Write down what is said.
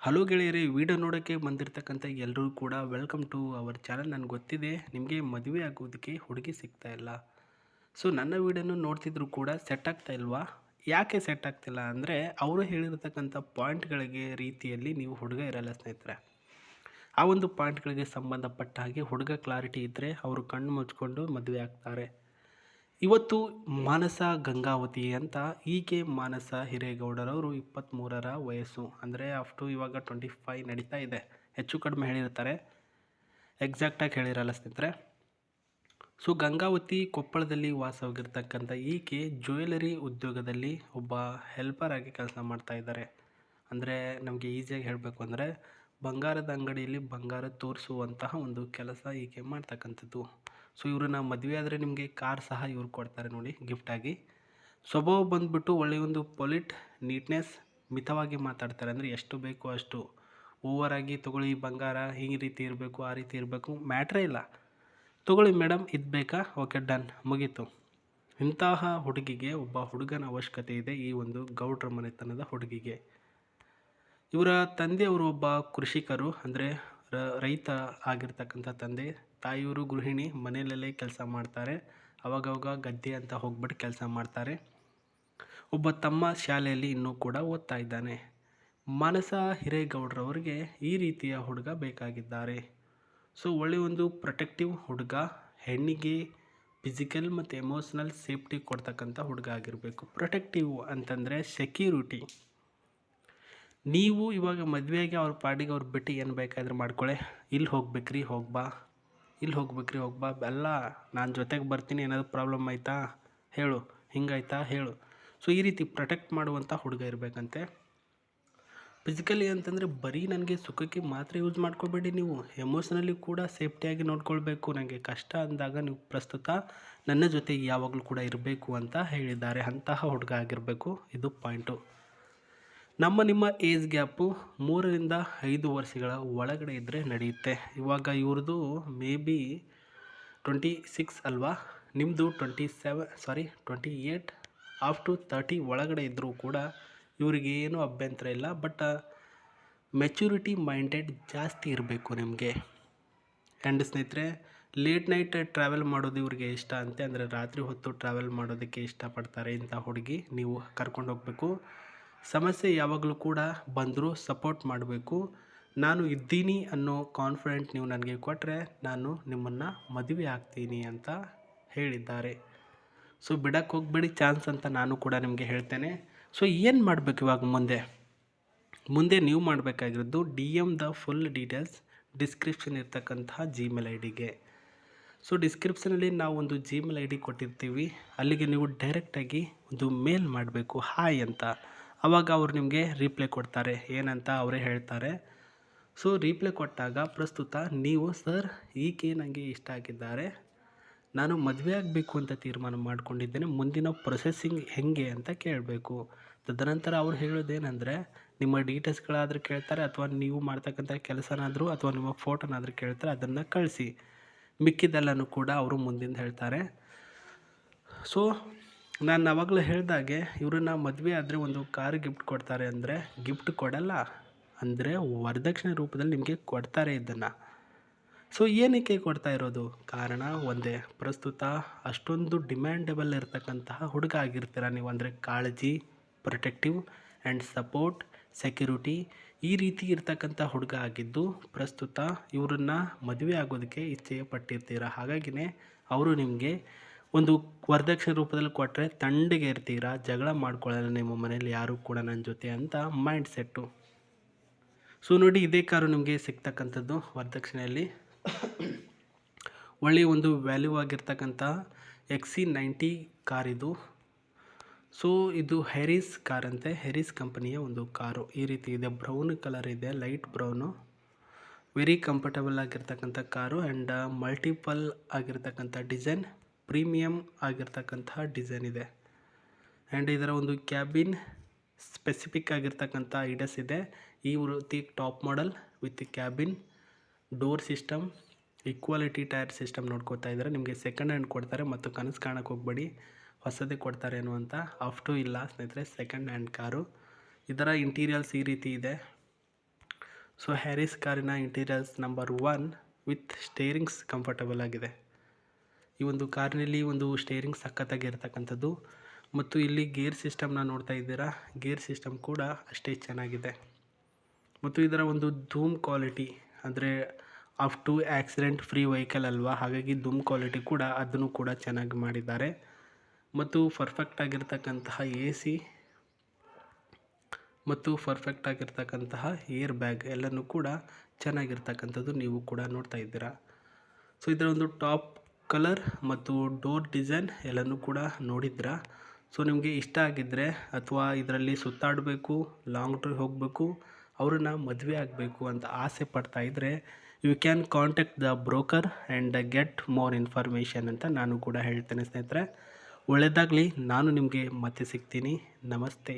Hello ಗೆಳೆಯರೇ, video ನೋಡೋಕ್ಕೆ ಬಂದಿರತಕ್ಕಂಥ ಎಲ್ಲರೂ ಕೂಡ ವೆಲ್ಕಮ್ ಟು ಅವರ್ ಚಾನಲ್. ನನಗೆ ಗೊತ್ತಿದೆ ನಿಮಗೆ ಮದುವೆ ಆಗೋದಕ್ಕೆ ಹುಡುಗಿ ಸಿಗ್ತಾ ಇಲ್ಲ. ಸೊ ನನ್ನ ವಿಡಿಯೋನ ನೋಡ್ತಿದ್ರು ಕೂಡ ಸೆಟ್ ಆಗ್ತಾ ಇಲ್ವಾ? ಯಾಕೆ ಸೆಟ್ ಆಗ್ತಿಲ್ಲ ಅಂದರೆ ಅವರು ಹೇಳಿರ್ತಕ್ಕಂಥ ಪಾಯಿಂಟ್ಗಳಿಗೆ ರೀತಿಯಲ್ಲಿ ನೀವು ಹುಡುಗ ಇರಲ್ಲ ಸ್ನೇಹಿತರೆ. ಆ ಒಂದು ಪಾಯಿಂಟ್ಗಳಿಗೆ ಸಂಬಂಧಪಟ್ಟ ಹಾಗೆ ಹುಡುಗ ಕ್ಲಾರಿಟಿ ಇದ್ದರೆ ಅವರು ಕಣ್ಣು ಮುಚ್ಕೊಂಡು ಮದುವೆ ಆಗ್ತಾರೆ. ಇವತ್ತು ಮಾನಸ ಗಂಗಾವತಿ ಅಂತ ಈಕೆ ಮಾನಸ ಹಿರೇಗೌಡರವರು 23ರ ವಯಸ್ಸು, ಅಂದರೆ ಅಫ್ಟು ಇವಾಗ 25 ನಡೀತಾ ಇದೆ. ಹೆಚ್ಚು ಕಡಿಮೆ ಹೇಳಿರ್ತಾರೆ, ಎಕ್ಸಾಕ್ಟಾಗಿ ಹೇಳಿರಲ್ಲ ಸ್ನೇಹಿತರೆ. ಸೊ ಗಂಗಾವತಿ ಕೊಪ್ಪಳದಲ್ಲಿ ವಾಸವಾಗಿರ್ತಕ್ಕಂಥ ಈಕೆ ಜ್ಯುವೆಲರಿ ಉದ್ಯೋಗದಲ್ಲಿ ಒಬ್ಬ ಹೆಲ್ಪರ್ ಆಗಿ ಕೆಲಸ ಮಾಡ್ತಾ ಇದ್ದಾರೆ. ಅಂದರೆ ನಮಗೆ ಈಸಿಯಾಗಿ ಹೇಳಬೇಕು ಅಂದರೆ ಬಂಗಾರದ ಅಂಗಡಿಯಲ್ಲಿ ಬಂಗಾರ ತೋರಿಸುವಂತಹ ಒಂದು ಕೆಲಸ ಈಕೆ ಮಾಡ್ತಕ್ಕಂಥದ್ದು. ಸೊ ಇವ್ರನ್ನ ಮದುವೆ ಆದರೆ ನಿಮಗೆ ಕಾರ್ ಸಹ ಇವ್ರು ಕೊಡ್ತಾರೆ ನೋಡಿ ಗಿಫ್ಟಾಗಿ. ಸ್ವಭಾವ ಬಂದುಬಿಟ್ಟು ಒಳ್ಳೆಯ ಒಂದು ಪೊಲಿಟ್ ನೀಟ್ನೆಸ್, ಮಿತವಾಗಿ ಮಾತಾಡ್ತಾರೆ. ಅಂದರೆ ಎಷ್ಟು ಬೇಕೋ ಅಷ್ಟು, ಓವರಾಗಿ ತೊಗೊಳ್ಳಿ ಬಂಗಾರ ಈ ರೀತಿ ಇರಬೇಕು ಆ ರೀತಿ ಇರಬೇಕು ಮ್ಯಾಟ್ರೇ ಇಲ್ಲ. ತೊಗೊಳ್ಳಿ ಮೇಡಮ್ ಇದು ಬೇಕಾ, ಓಕೆ ಡನ್, ಮುಗೀತು. ಇಂತಹ ಹುಡುಗಿಗೆ ಒಬ್ಬ ಹುಡುಗನ ಅವಶ್ಯಕತೆ ಇದೆ, ಈ ಒಂದು ಗೌಡ್ರ ಮನೆತನದ ಹುಡುಗಿಗೆ. ಇವರ ತಂದೆಯವರು ಒಬ್ಬ ಕೃಷಿಕರು, ಅಂದರೆ ರೈತ ಆಗಿರ್ತಕ್ಕಂಥ ತಂದೆ. ತಾಯಿಯವರು ಗೃಹಿಣಿ, ಮನೆಯಲ್ಲೇ ಕೆಲಸ ಮಾಡ್ತಾರೆ. ಅವಾಗವಾಗ ಗದ್ದೆ ಅಂತ ಹೋಗ್ಬಿಟ್ಟು ಕೆಲಸ ಮಾಡ್ತಾರೆ. ಒಬ್ಬ ತಮ್ಮ ಶಾಲೆಯಲ್ಲಿ ಇನ್ನೂ ಕೂಡ ಓದ್ತಾ ಇದ್ದಾನೆ. ಮಾನಸ ಹಿರೇಗೌಡ್ರವರಿಗೆ ಈ ರೀತಿಯ ಹುಡುಗ ಬೇಕಾಗಿದ್ದಾರೆ. ಸೊ ಒಳ್ಳೆಯ ಒಂದು ಪ್ರೊಟೆಕ್ಟಿವ್ ಹುಡುಗ, ಹೆಣ್ಣಿಗೆ ಫಿಸಿಕಲ್ ಮತ್ತು ಎಮೋಷ್ನಲ್ ಸೇಫ್ಟಿ ಕೊಡ್ತಕ್ಕಂಥ ಹುಡುಗ ಆಗಿರಬೇಕು. ಪ್ರೊಟೆಕ್ಟಿವ್ ಅಂತಂದರೆ ಸೆಕ್ಯೂರಿಟಿ. ನೀವು ಇವಾಗ ಮದುವೆಗೆ ಅವ್ರ ಪಾಡಿಗೆ ಅವ್ರು ಬಿಟ್ಟು ಏನು ಬೇಕಾದರೂ ಮಾಡ್ಕೊಳ್ಳೆ, ಇಲ್ಲಿ ಹೋಗ್ಬೇಕ್ರಿ ಹೋಗ್ಬಾ, ಇಲ್ಲಿ ಹೋಗ್ಬೇಕ್ರಿ ಹೋಗ್ಬಾ, ಎಲ್ಲ ನಾನು ಜೊತೆಗೆ ಬರ್ತೀನಿ, ಏನಾದರೂ ಪ್ರಾಬ್ಲಮ್ ಆಯಿತಾ ಹೇಳು, ಹಿಂಗಾಯ್ತಾ ಹೇಳು. ಸೊ ಈ ರೀತಿ ಪ್ರೊಟೆಕ್ಟ್ ಮಾಡುವಂಥ ಹುಡುಗ ಇರಬೇಕಂತೆ. ಫಿಸಿಕಲಿ ಅಂತಂದರೆ ಬರೀ ನನಗೆ ಸುಖಕ್ಕೆ ಮಾತ್ರ ಯೂಸ್ ಮಾಡ್ಕೊಬೇಡಿ, ನೀವು ಎಮೋಷ್ನಲಿ ಕೂಡ ಸೇಫ್ಟಿಯಾಗಿ ನೋಡ್ಕೊಳ್ಬೇಕು. ನನಗೆ ಕಷ್ಟ ಅಂದಾಗ ನೀವು ಪ್ರಸ್ತುತ ನನ್ನ ಜೊತೆ ಯಾವಾಗಲೂ ಕೂಡ ಇರಬೇಕು ಅಂತ ಹೇಳಿದ್ದಾರೆ. ಅಂತಹ ಹುಡುಗ ಆಗಿರಬೇಕು, ಇದು ಪಾಯಿಂಟು. ನಿಮ್ಮ ಏಜ್ ಗ್ಯಾಪು 3ರಿಂದ 5 ವರ್ಷಗಳ ಒಳಗಡೆ ಇದ್ದರೆ ನಡೆಯುತ್ತೆ. ಇವಾಗ ಇವ್ರದ್ದು ಮೇ ಬಿ 26 ಅಲ್ವಾ, ನಿಮ್ಮದು 28 ಅಪ್ ಟು 30 ಒಳಗಡೆ ಇದ್ದರೂ ಕೂಡ ಇವ್ರಿಗೇನು ಅಭ್ಯಂತರ ಇಲ್ಲ. ಬಟ್ ಮೆಚ್ಯೂರಿಟಿ ಮೈಂಡೆಡ್ ಜಾಸ್ತಿ ಇರಬೇಕು ನಿಮಗೆ. ಆ್ಯಂಡ್ ಸ್ನೇಹಿತರೆ, ಲೇಟ್ ನೈಟ್ ಟ್ರಾವೆಲ್ ಮಾಡೋದು ಇವ್ರಿಗೆ ಇಷ್ಟ ಅಂತೆ. ಅಂದರೆ ರಾತ್ರಿ ಹೊತ್ತು ಟ್ರಾವೆಲ್ ಮಾಡೋದಕ್ಕೆ ಇಷ್ಟಪಡ್ತಾರೆ ಇಂಥ ಹುಡುಗಿ. ನೀವು ಕರ್ಕೊಂಡು ಹೋಗಬೇಕು. ಸಮಸ್ಯೆ ಯಾವಾಗಲೂ ಕೂಡ ಬಂದರೂ ಸಪೋರ್ಟ್ ಮಾಡಬೇಕು. ನಾನು ಇದ್ದೀನಿ ಅನ್ನೋ ಕಾನ್ಫಿಡೆಂಟ್ ನೀವು ನನಗೆ ಕೊಟ್ಟರೆ ನಾನು ನಿಮ್ಮನ್ನು ಮದುವೆ ಆಗ್ತೀನಿ ಅಂತ ಹೇಳಿದ್ದಾರೆ. ಸೊ ಬಿಡಕ್ಕೆ ಹೋಗಬೇಡಿ ಚಾನ್ಸ್ ಅಂತ ನಾನು ಕೂಡ ನಿಮಗೆ ಹೇಳ್ತೇನೆ. ಸೊ ಏನು ಮಾಡಬೇಕು ಇವಾಗ ಮುಂದೆ ನೀವು ಮಾಡಬೇಕಾಗಿರೋದು DM the full details description ಇರ್ತಕ್ಕಂತಹ Gmail ID-ಗೆ. ಸೊ ಡಿಸ್ಕ್ರಿಪ್ಷನಲ್ಲಿ ನಾವು ಒಂದು Gmail ID ಕೊಟ್ಟಿರ್ತೀವಿ, ಅಲ್ಲಿಗೆ ನೀವು ಡೈರೆಕ್ಟಾಗಿ ಒಂದು ಮೇಲ್ ಮಾಡಬೇಕು, ಹಾಯ್ ಅಂತ. ಆವಾಗ ಅವ್ರು ನಿಮಗೆ ರೀಪ್ಲೈ ಕೊಡ್ತಾರೆ, ಏನಂತ ಅವರೇ ಹೇಳ್ತಾರೆ. ಸೊ ರೀಪ್ಲೈ ಕೊಟ್ಟಾಗ ಪ್ರಸ್ತುತ ನೀವು ಸರ್ ಈಕೆ ನನಗೆ ಇಷ್ಟ ಆಗಿದ್ದಾರೆ, ನಾನು ಮದುವೆ ಆಗಬೇಕು ಅಂತ ತೀರ್ಮಾನ ಮಾಡ್ಕೊಂಡಿದ್ದೇನೆ, ಮುಂದಿನ ಪ್ರೊಸೆಸಿಂಗ್ ಹೇಗೆ ಅಂತ ಕೇಳಬೇಕು. ತದನಂತರ ಅವ್ರು ಹೇಳೋದೇನೆಂದರೆ ನಿಮ್ಮ ಡೀಟೇಲ್ಸ್ಗಳಾದರೂ ಕೇಳ್ತಾರೆ, ಅಥವಾ ನೀವು ಮಾಡ್ತಕ್ಕಂಥ ಕೆಲಸನಾದರೂ ಅಥವಾ ನಿಮ್ಮ ಫೋಟೋನಾದರೂ ಕೇಳ್ತಾರೆ, ಅದನ್ನು ಕಳಿಸಿ. ಮಿಕ್ಕಿದ್ದೆಲ್ಲನೂ ಕೂಡ ಅವರು ಮುಂದಿಂದ ಹೇಳ್ತಾರೆ. ಸೊ ನಾನು ಆವಾಗಲೇ ಹೇಳಿದಾಗೆ ಇವ್ರನ್ನ ಮದುವೆ ಆದರೆ ಒಂದು ಕಾರು ಗಿಫ್ಟ್ ಕೊಡ್ತಾರೆ. ಅಂದರೆ ಗಿಫ್ಟ್ ಕೊಡಲ್ಲ, ಅಂದರೆ ವರದಕ್ಷಿಣೆ ರೂಪದಲ್ಲಿ ನಿಮಗೆ ಕೊಡ್ತಾರೆ ಇದನ್ನು. ಸೊ ಏನಕ್ಕೆ ಕೊಡ್ತಾ ಇರೋದು ಕಾರಣ ಒಂದೇ, ಪ್ರಸ್ತುತ ಅಷ್ಟೊಂದು ಡಿಮ್ಯಾಂಡೇಬಲ್ ಇರತಕ್ಕಂತಹ ಹುಡುಗ ಆಗಿರ್ತೀರ ನೀವು. ಅಂದರೆ ಕಾಳಜಿ, ಪ್ರೊಟೆಕ್ಟಿವ್ ಆ್ಯಂಡ್ ಸಪೋರ್ಟ್, ಸೆಕ್ಯೂರಿಟಿ ಈ ರೀತಿ ಇರ್ತಕ್ಕಂಥ ಹುಡುಗ ಆಗಿದ್ದು ಪ್ರಸ್ತುತ ಇವ್ರನ್ನ ಮದುವೆ ಆಗೋದಕ್ಕೆ ಇಚ್ಛೆ ಪಟ್ಟಿರ್ತೀರ. ಹಾಗಾಗಿನೇ ಅವರು ನಿಮಗೆ ಒಂದು ವರದಕ್ಷಿಣೆ ರೂಪದಲ್ಲಿ ಕೊಟ್ಟರೆ ತಣ್ಣಗೆ ಇರ್ತೀರ, ಜಗಳ ಮಾಡ್ಕೊಳ್ಳಲ್ಲ ನಿಮ್ಮ ಮನೇಲಿ ಯಾರು ಕೂಡ ನನ್ನ ಜೊತೆ ಅಂತ ಮೈಂಡ್ ಸೆಟ್ಟು. ಸೊ ನೋಡಿ, ಇದೇ ಕಾರು ನಿಮಗೆ ಸಿಗ್ತಕ್ಕಂಥದ್ದು ವರದಕ್ಷಿಣೆಯಲ್ಲಿ. ಒಳ್ಳೆಯ ಒಂದು ವ್ಯಾಲ್ಯೂ ಆಗಿರ್ತಕ್ಕಂಥ XC90 ಕಾರ್ ಇದು. ಸೊ ಇದು ಹೆರಿಸ್ ಕಾರ್ ಅಂತೆ, ಹೆರಿಸ್ ಕಂಪನಿಯ ಒಂದು ಕಾರು. ಈ ರೀತಿ ಇದೆ, ಬ್ರೌನ್ ಕಲರ್ ಇದೆ, ಲೈಟ್ ಬ್ರೌನು, ವೆರಿ ಕಂಫರ್ಟಬಲ್ ಆಗಿರ್ತಕ್ಕಂಥ ಕಾರು. ಆ್ಯಂಡ್ ಮಲ್ಟಿಪಲ್ ಆಗಿರ್ತಕ್ಕಂಥ ಡಿಸೈನ್, ಪ್ರೀಮಿಯಮ್ ಆಗಿರ್ತಕ್ಕಂತಹ ಡಿಸೈನ್ ಇದೆ. ಆ್ಯಂಡ್ ಇದರ ಒಂದು ಕ್ಯಾಬಿನ್ ಸ್ಪೆಸಿಫಿಕ್ ಆಗಿರ್ತಕ್ಕಂಥ ಐಡಸ್ ಇದೆ. ಈ ರೀತಿ top model with cabin, door system, equality tier system ನೋಡ್ಕೋತಾ ಇದ್ದಾರೆ. ನಿಮಗೆ ಸೆಕೆಂಡ್ ಹ್ಯಾಂಡ್ ಕೊಡ್ತಾರೆ, ಮತ್ತು ಕನಸು ಕಾಣಕ್ಕೆ ಹೋಗಬೇಡಿ ಹೊಸದೇ ಕೊಡ್ತಾರೆ ಅನ್ನುವಂಥ ಅಫ್ಟು ಇಲ್ಲ ಸ್ನೇಹಿತರೆ, ಸೆಕೆಂಡ್ ಹ್ಯಾಂಡ್ ಕಾರು. ಇದರ ಇಂಟೀರಿಯಲ್ಸ್ ಈ ರೀತಿ ಇದೆ. ಸೊ ಹ್ಯಾರಿಸ್ ಕಾರಿನ ಇಂಟೀರಿಯರ್ಸ್ ನಂಬರ್ 1 ವಿತ್ ಸ್ಟೇರಿಂಗ್ಸ್ ಕಂಫರ್ಟಬಲ್ ಆಗಿದೆ. ಈ ಒಂದು ಕಾರಿನಲ್ಲಿ ಒಂದು ಸ್ಟೇರಿಂಗ್ ಸಖತ್ತಾಗಿರ್ತಕ್ಕಂಥದ್ದು ಮತ್ತು ಇಲ್ಲಿ ಗೇರ್ ಸಿಸ್ಟಮ್ನ ನೋಡ್ತಾ ಇದ್ದೀರಾ. ಗೇರ್ ಸಿಸ್ಟಮ್ ಕೂಡ ಅಷ್ಟೇ ಚೆನ್ನಾಗಿದೆ ಮತ್ತು ಇದರ ಒಂದು ಧೂಮ್ ಕ್ವಾಲಿಟಿ ಅಂದರೆ up to accident free vehicle ಅಲ್ವಾ, ಹಾಗಾಗಿ ಧೂಮ್ ಕ್ವಾಲಿಟಿ ಕೂಡ ಅದನ್ನು ಕೂಡ ಚೆನ್ನಾಗಿ ಮಾಡಿದ್ದಾರೆ ಮತ್ತು ಪರ್ಫೆಕ್ಟ್ ಆಗಿರ್ತಕ್ಕಂತಹ AC ಮತ್ತು ಪರ್ಫೆಕ್ಟ್ ಆಗಿರ್ತಕ್ಕಂತಹ ಏರ್ ಬ್ಯಾಗ್ ಎಲ್ಲನೂ ಕೂಡ ಚೆನ್ನಾಗಿರ್ತಕ್ಕಂಥದ್ದು ನೀವು ಕೂಡ ನೋಡ್ತಾ ಇದ್ದೀರಾ. ಸೊ ಇದರ ಒಂದು ಟಾಪ್ ಕಲರ್ ಮತ್ತು ಡೋರ್ ಡಿಸೈನ್ ಎಲ್ಲನೂ ಕೂಡ ನೋಡಿದ್ರಾ. ಸೊ ನಿಮಗೆ ಇಷ್ಟ ಆಗಿದ್ದರೆ ಅಥವಾ ಇದರಲ್ಲಿ ಸುತ್ತಾಡಬೇಕು, ಲಾಂಗ್ ಡ್ರೈವ್ ಹೋಗಬೇಕು, ಅವ್ರನ್ನ ಮದುವೆ ಆಗಬೇಕು ಅಂತ ಆಸೆ ಪಡ್ತಾ ಇದ್ದರೆ you can contact the broker and get more information ಅಂತ ನಾನು ಕೂಡ ಹೇಳ್ತೇನೆ ಸ್ನೇಹಿತರೆ. ಒಳ್ಳೆಯದಾಗಲಿ. ನಾನು ನಿಮಗೆ ಮತ್ತೆ ಸಿಗ್ತೀನಿ. ನಮಸ್ತೆ.